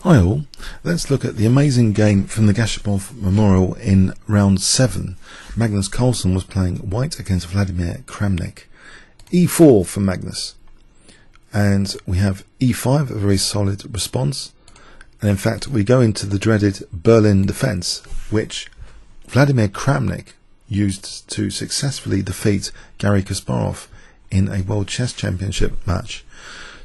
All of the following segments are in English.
Hi all, let's look at the amazing game from the Gashimov Memorial in round 7. Magnus Carlsen was playing white against Vladimir Kramnik. E4 for Magnus, and we have E5, a very solid response, and in fact we go into the dreaded Berlin defense, which Vladimir Kramnik used to successfully defeat Garry Kasparov in a World Chess Championship match.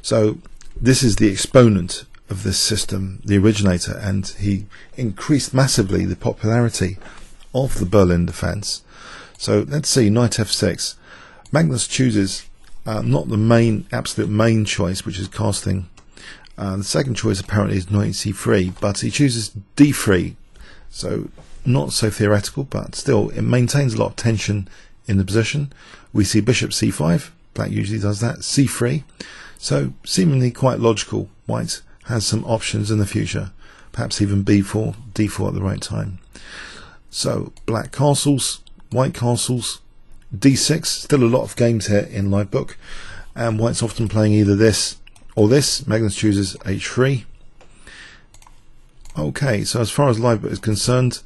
So this is the exponent of this system, the originator, and he increased massively the popularity of the Berlin defense. So let's see, knight f6. Magnus chooses not the absolute main choice, which is casting. The second choice apparently is knight c3, but he chooses d3, so not so theoretical, but still it maintains a lot of tension in the position. We see bishop c5, black usually does that, c3, so seemingly quite logical. White has some options in the future, perhaps even b4, d4 at the right time. So black castles, white castles, d6, still a lot of games here in Livebook, and white's often playing either this or this. Magnus chooses h3. Okay, so as far as Livebook is concerned,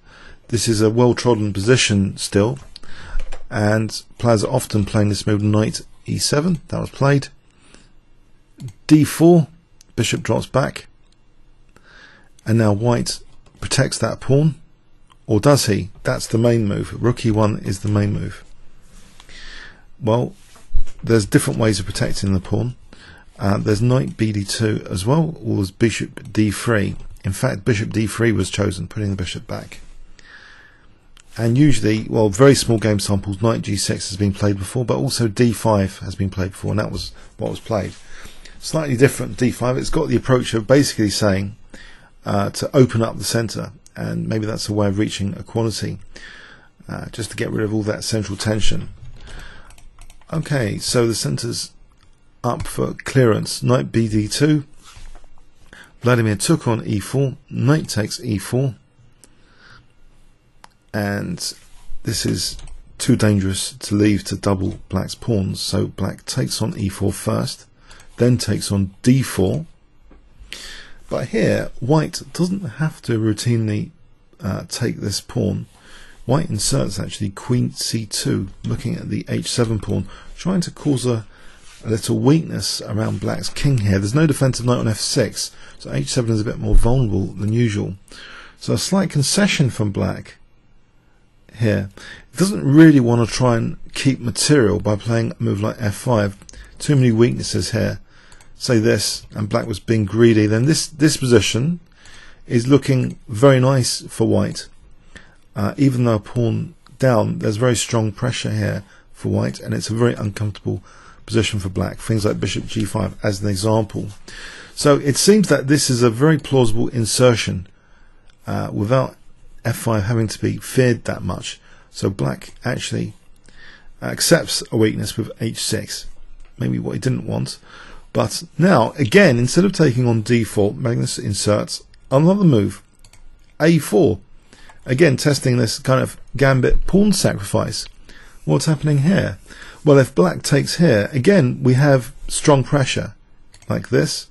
this is a well-trodden position still, and players are often playing this move. Knight e7, that was played. d4, bishop drops back, and now white protects that pawn, or does he? That's the main move. Rook e1 is the main move. Well, there's different ways of protecting the pawn. There's knight bd2 as well, or there's bishop d3. In fact, bishop d3 was chosen, putting the bishop back. And usually, well, very small game samples, knight g6 has been played before, but also d5 has been played before, and that was what was played. Slightly different d5. It's got the approach of basically saying to open up the center, and maybe that's a way of reaching equality, just to get rid of all that central tension. Okay, so the center's up for clearance. Knight bd2. Vladimir took on e4. Knight takes e4, and this is too dangerous to leave to double black's pawns. So black takes on e4 first, then takes on d4. But here white doesn't have to routinely take this pawn. White inserts actually queen c2, looking at the h7 pawn, trying to cause a little weakness around black's king here. There's no defensive knight on f6, so h7 is a bit more vulnerable than usual. So a slight concession from black here. It doesn't really want to try and keep material by playing a move like f5. Too many weaknesses here. Say this, and black was being greedy, then this position is looking very nice for white. Even though pawn down, there's very strong pressure here for white, and it's a very uncomfortable position for black. Things like bishop g5 as an example. So it seems that this is a very plausible insertion without f5 having to be feared that much. So black actually accepts a weakness with h6, maybe what he didn't want. But now, again, instead of taking on d4, Magnus inserts another move, a4. Again, testing this kind of gambit pawn sacrifice. What's happening here? Well, if black takes here, again, we have strong pressure, like this.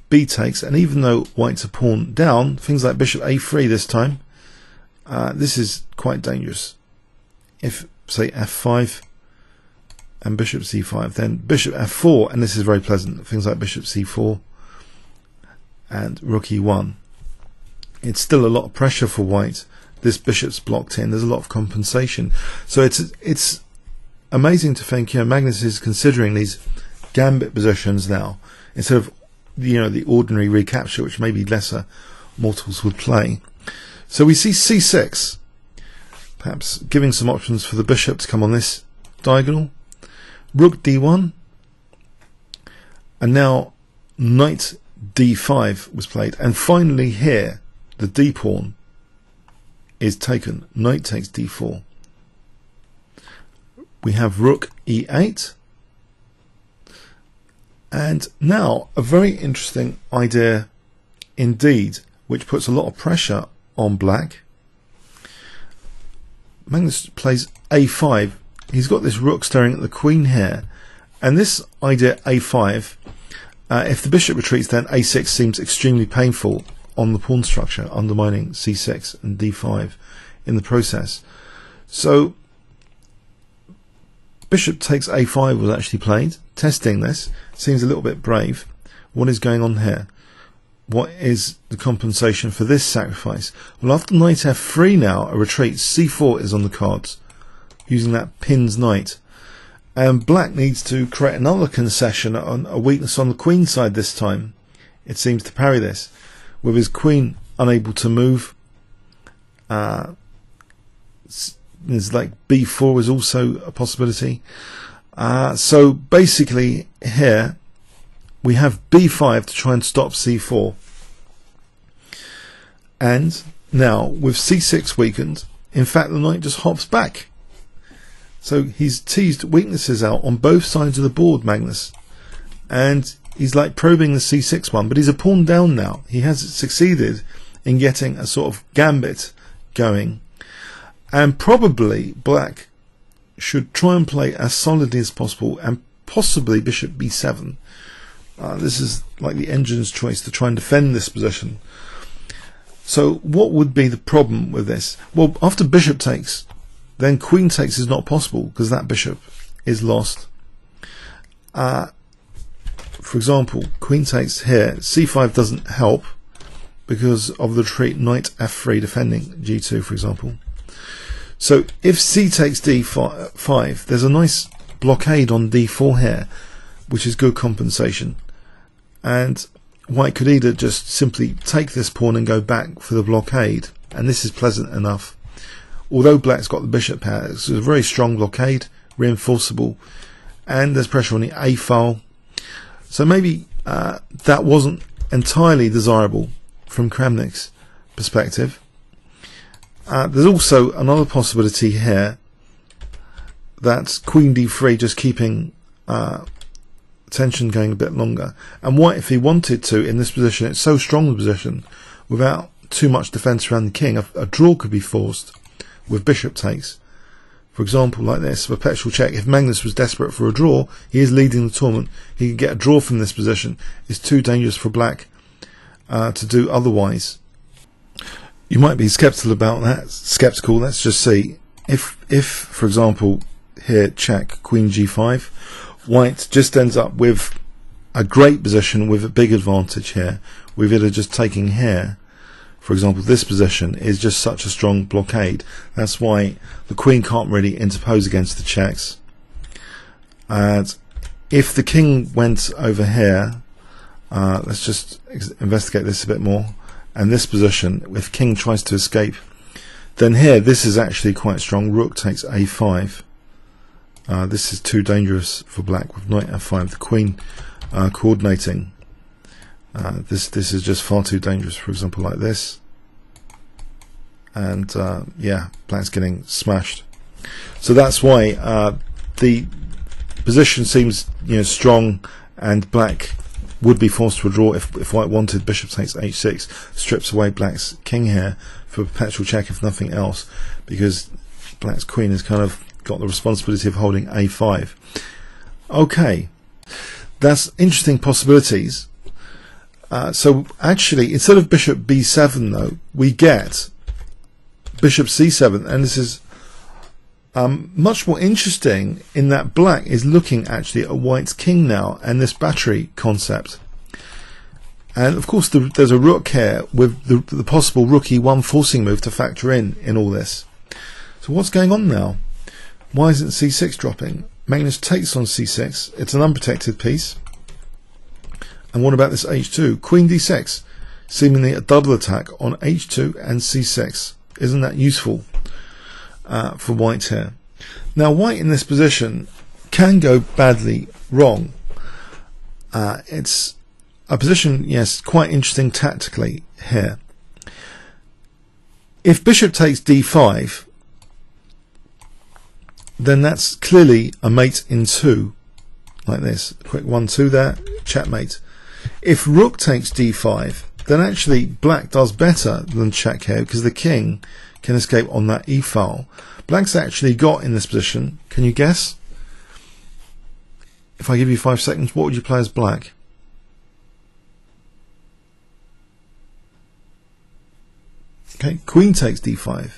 B takes, and even though white's a pawn down, things like bishop a3 this time, this is quite dangerous. If, say, f5, and bishop c5, then bishop f4, and this is very pleasant, things like bishop c4 and rook e1. It's still a lot of pressure for white. This bishop's blocked in, there's a lot of compensation. So it's amazing to think, Magnus is considering these gambit positions now, instead of the ordinary recapture, which maybe lesser mortals would play. So we see c6, perhaps giving some options for the bishop to come on this diagonal. Rook d1, and now knight d5 was played, and finally here the d pawn is taken. Knight takes d4. We have rook e8, and now a very interesting idea indeed, which puts a lot of pressure on black. Magnus plays a5. He's got this rook staring at the queen here, and this idea a5 If the bishop retreats, then a6 seems extremely painful on the pawn structure, undermining c6 and d5 in the process. So bishop takes a5 was actually played. Testing this seems a little bit brave. What is going on here? What is the compensation for this sacrifice? Well, after knight f3 now, a retreat, c4 is on the cards, using that pins knight. And black needs to create another concession on a weakness on the queen side this time. It seems to parry this, with his queen unable to move. There's like b4 is also a possibility. So basically here we have b5 to try and stop c4. And now with c6 weakened, in fact the knight just hops back. So he's teased weaknesses out on both sides of the board, Magnus. And he's like probing the c6 one, but he's a pawn down now. He has succeeded in getting a sort of gambit going. And probably black should try and play as solidly as possible, and possibly bishop b7. This is like the engine's choice to try and defend this position. So what would be the problem with this? Well, after bishop takes, then queen takes is not possible because that bishop is lost. For example, queen takes here, c5 doesn't help because of the retreat knight f3 defending g2, for example. So if c takes d5, there's a nice blockade on d4 here, which is good compensation. And white could either just simply take this pawn and go back for the blockade, and this is pleasant enough. Although black's got the bishop pair, it's a very strong blockade, reinforceable, and there's pressure on the a file. So maybe that wasn't entirely desirable from Kramnik's perspective. There's also another possibility here, that's queen d3 just keeping tension going a bit longer. And white, if he wanted to in this position, it's so strong a position, without too much defence around the king, a draw could be forced with bishop takes. For example, like this, perpetual check. If Magnus was desperate for a draw, he is leading the tournament, he could get a draw from this position. It's too dangerous for black to do otherwise. You might be skeptical about that. Let's just see. If for example, here check, queen g5, white just ends up with a great position with a big advantage here, with either just taking here. For example, this position is just such a strong blockade. That's why the queen can't really interpose against the checks. And if the king went over here, let's just investigate this a bit more. And this position, if king tries to escape, then here this is actually quite strong. Rook takes a5. This is too dangerous for black with knight f5. The queen coordinating. This is just far too dangerous. For example, like this, and yeah, black's getting smashed. So that's why the position seems strong, and black would be forced to a draw if white wanted. Bishop takes h6, strips away black's king here for perpetual check if nothing else, because black's queen has kind of got the responsibility of holding a5. Okay, that's interesting possibilities. So actually, instead of bishop b7 though, we get bishop c7, and this is much more interesting in that black is looking actually at white's king now, and this battery concept. And of course there's a rook here with the possible rook e1 forcing move to factor in all this. So what's going on now? Why isn't c6 dropping? Magnus takes on c6. It's an unprotected piece. And what about this h2? Queen d6, seemingly a double attack on h2 and c6. Isn't that useful for white here? Now white in this position can go badly wrong. It's a position, yes, quite interesting tactically here. If bishop takes d5, then that's clearly a mate in two, like this. Quick 1-2 there, checkmate. If rook takes d5, then actually black does better than check here, because the king can escape on that e file. Black's actually got in this position, can you guess? If I give you 5 seconds, what would you play as black? Okay, queen takes d5,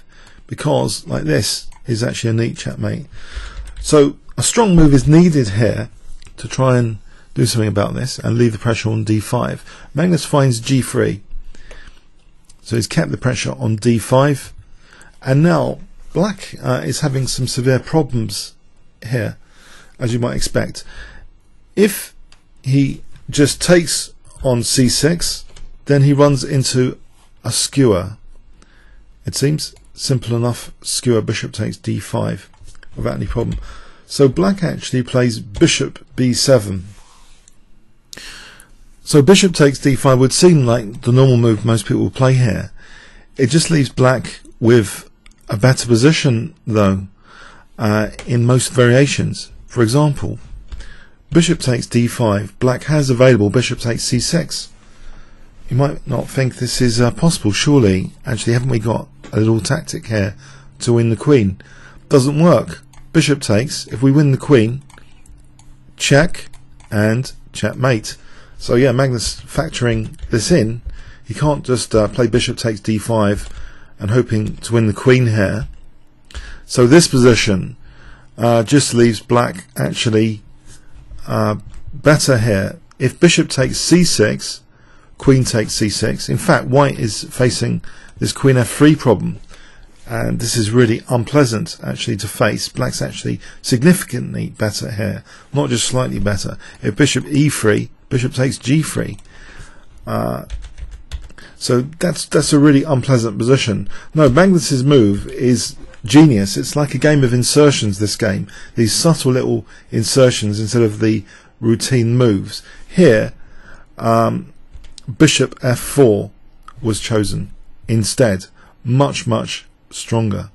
because like this is actually a neat checkmate. So a strong move is needed here to try and do something about this and leave the pressure on d5. Magnus finds g3, so he's kept the pressure on d5, and now black is having some severe problems here, as you might expect. If he just takes on c6, then he runs into a skewer. It seems simple enough. Skewer, bishop takes d5 without any problem. So black actually plays bishop b7. So bishop takes d5 would seem like the normal move most people will play here. It just leaves black with a better position though in most variations. For example, bishop takes d5, black has available bishop takes c6. You might not think this is possible. Surely, actually, haven't we got a little tactic here to win the queen? Doesn't work. Bishop takes. If we win the queen, check and checkmate. So yeah, Magnus factoring this in. He can't just play bishop takes d5 and hoping to win the queen here. So this position just leaves black actually better here. If bishop takes c6, queen takes c6. In fact, white is facing this queen f3 problem, and this is really unpleasant actually to face. Black's actually significantly better here, not just slightly better. If bishop e3, bishop takes g3. So that's a really unpleasant position. No, Magnus's move is genius. It's like a game of insertions, this game. These subtle little insertions instead of the routine moves. Here, bishop f4 was chosen instead. Much, much stronger.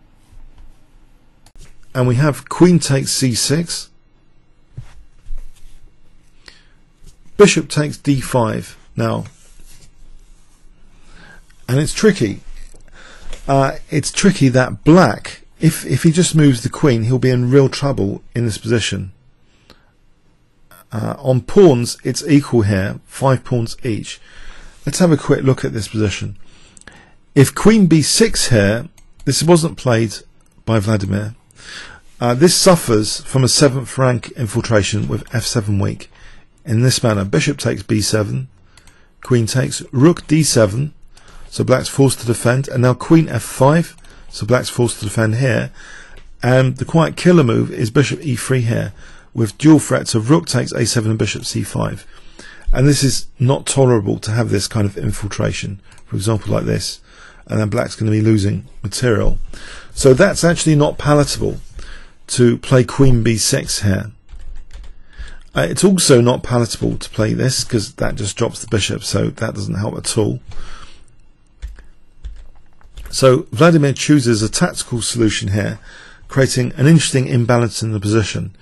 And we have queen takes c6. Bishop takes d5 now. And it's tricky. It's tricky that black, if he just moves the queen, he'll be in real trouble in this position. On pawns, it's equal here, 5 pawns each. Let's have a quick look at this position. If queen b6 here, this wasn't played by Vladimir. This suffers from a 7th rank infiltration with f7 weak. In this manner, bishop takes b7, queen takes, rook d7, so black's forced to defend, and now queen f5, so black's forced to defend here. And the quite killer move is bishop e3 here, with dual threats of rook takes a7 and bishop c5. And this is not tolerable to have this kind of infiltration, for example like this, and then black's going to be losing material. So that's actually not palatable to play queen b6 here. It's also not palatable to play this because that just drops the bishop, so that doesn't help at all. So Vladimir chooses a tactical solution here, creating an interesting imbalance in the position.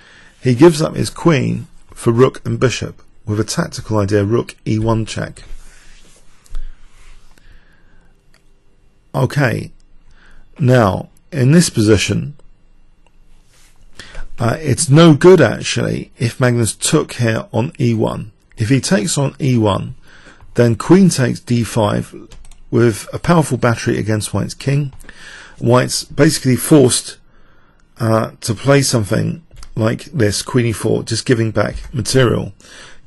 He gives up his queen for rook and bishop with a tactical idea, rook e1 check. Okay, now in this position it's no good actually if Magnus took here on e1. If he takes on e1, then queen takes d5 with a powerful battery against white's king. White's basically forced to play something like this, queen e4, just giving back material,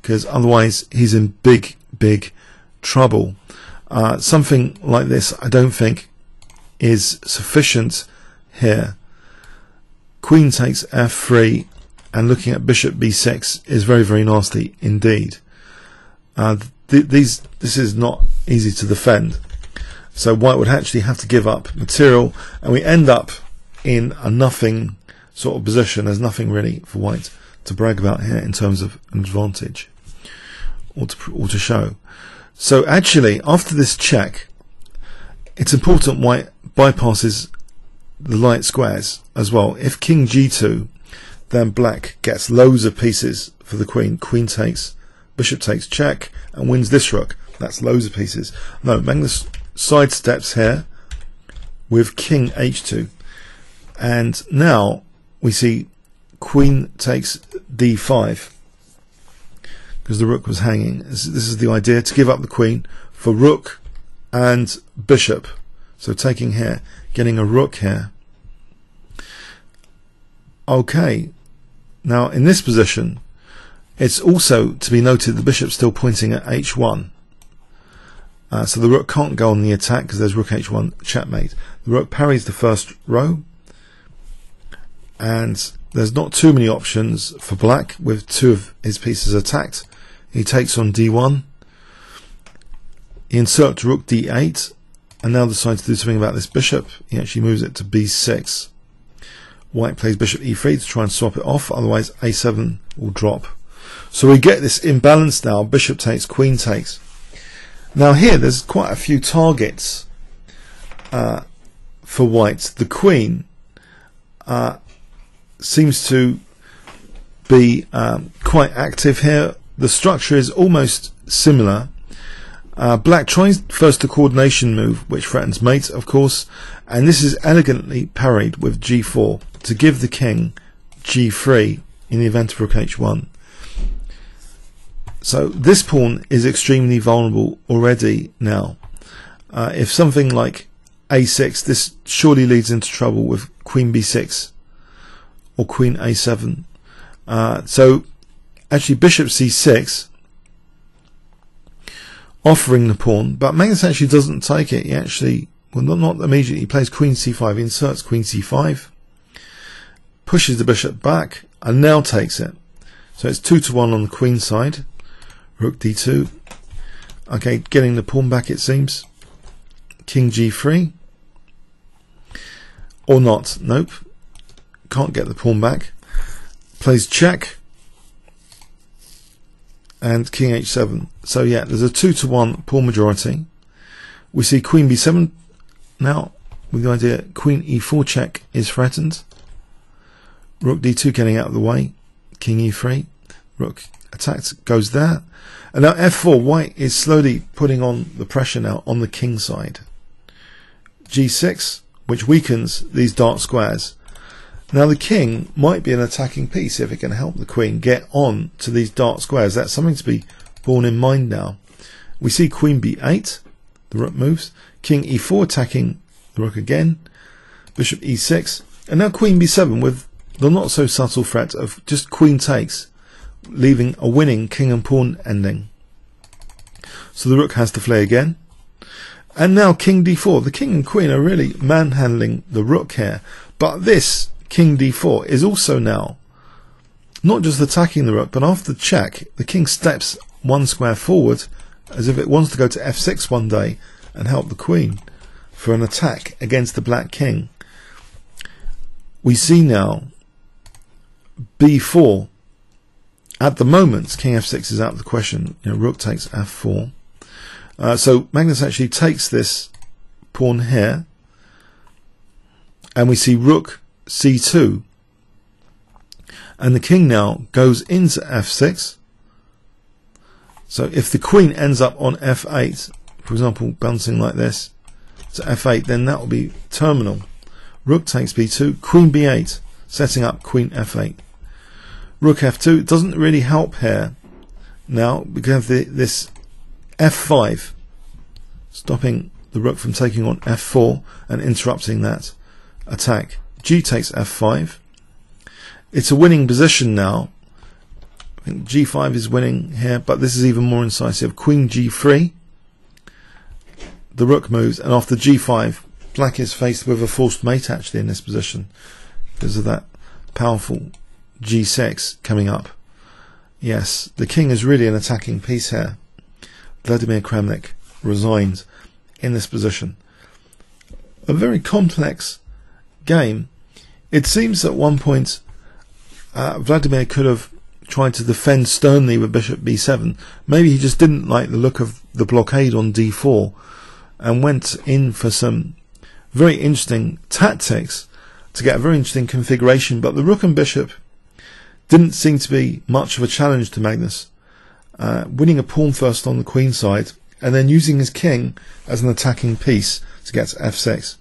because otherwise he's in big trouble. Something like this I don't think is sufficient here. Queen takes f3, and looking at bishop b6 is very nasty indeed. This is not easy to defend, so white would actually have to give up material, and we end up in a nothing sort of position. There's nothing really for white to brag about here in terms of an advantage or to show. So actually, after this check, it's important white bypasses the light squares as well. If king g2, then black gets loads of pieces for the queen. Queen takes, bishop takes check, and wins this rook. That's loads of pieces. No, Magnus sidesteps here with king h2, and now we see queen takes d5 because the rook was hanging. This is the idea, to give up the queen for rook and bishop. So taking here, getting a rook here. Okay, now in this position, it's also to be noted the bishop's still pointing at h1. So the rook can't go on the attack because there's rook h1 checkmate. The rook parries the first row, and there's not too many options for black with two of his pieces attacked. He takes on d1. He inserts rook d8, and now decides to do something about this bishop. He actually moves it to b6. White plays bishop e3 to try and swap it off, otherwise a7 will drop. So we get this imbalance now, bishop takes, queen takes. Now here there's quite a few targets for white. The queen seems to be quite active here. The structure is almost similar. Black tries first the coordination move, which threatens mate, of course, and this is elegantly parried with g4 to give the king g3 in the event of rook h1. So this pawn is extremely vulnerable already now. If something like a6, this surely leads into trouble with queen b6 or queen a7. So actually bishop c6, offering the pawn, but Magnus actually doesn't take it. He actually, well, not immediately, he plays queen c5, he inserts queen c5, pushes the bishop back, and now takes it. So it's 2-1 on the queen side. Rook d2. Okay, getting the pawn back, it seems. King g3. Or not. Nope. Can't get the pawn back. Plays check. And king h7. So yeah, there's a 2-1 pawn majority. We see queen b7 now, with the idea queen e4 check is threatened. Rook d2 getting out of the way. King e3. Rook attacked, goes there. And now f4, white is slowly putting on the pressure now on the king side. g6, which weakens these dark squares. Now the king might be an attacking piece if it can help the queen get on to these dark squares. That's something to be borne in mind now. We see queen b8, the rook moves. King e4 attacking the rook again. Bishop e6. And now queen b7 with the not so subtle threat of just queen takes, leaving a winning king and pawn ending. So the rook has to flee again. And now king d4. The king and queen are really manhandling the rook here. But this king d4 is also now not just attacking the rook, but after the check, the king steps one square forward as if it wants to go to f6 one day and help the queen for an attack against the black king. We see now b4. At the moment, king f6 is out of the question. Rook takes f4. So Magnus actually takes this pawn here, and we see rook c2, and the king now goes into f6. So if the queen ends up on f8, for example, bouncing like this to f8, then that will be terminal. Rook takes b2, queen b8, setting up queen f8. Rook f2 doesn't really help here now because of this f5 stopping the rook from taking on f4 and interrupting that attack. G takes f5. It's a winning position now. I think g5 is winning here, but this is even more incisive. Queen g3. The rook moves, and after g5, black is faced with a forced mate actually in this position because of that powerful g6 coming up. Yes, the king is really an attacking piece here. Vladimir Kramnik resigned in this position. A very complex game. It seems at one point Vladimir could have tried to defend sternly with bishop b7. Maybe he just didn't like the look of the blockade on d4 and went in for some very interesting tactics to get a very interesting configuration, but the rook and bishop didn't seem to be much of a challenge to Magnus, winning a pawn first on the queen side and then using his king as an attacking piece to get to f6.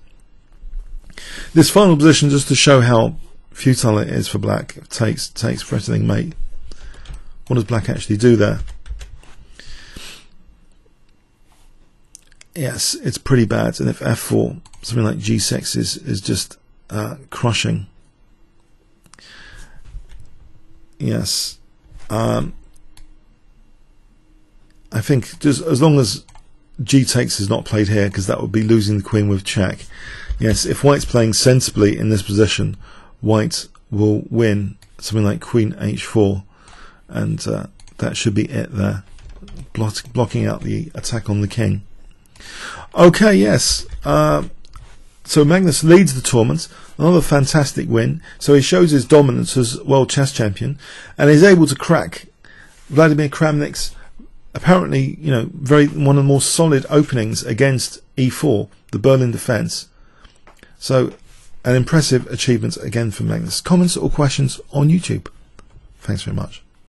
This final position, just to show how futile it is for black, takes threatening mate. What does black actually do there? yes, it's pretty bad. And if f4, something like g6 is just crushing. Yes, I think just as long as g takes is not played here, because that would be losing the queen with check. Yes, if white's playing sensibly in this position, white will win something like queen h4, and that should be it there, blocking out the attack on the king. Okay, yes, so Magnus leads the tournament, another fantastic win. So he shows his dominance as world chess champion, and is able to crack Vladimir Kramnik's apparently, you know, one of the more solid openings against e4, the Berlin defense. So an impressive achievement again for Magnus. Comments or questions on YouTube? Thanks very much.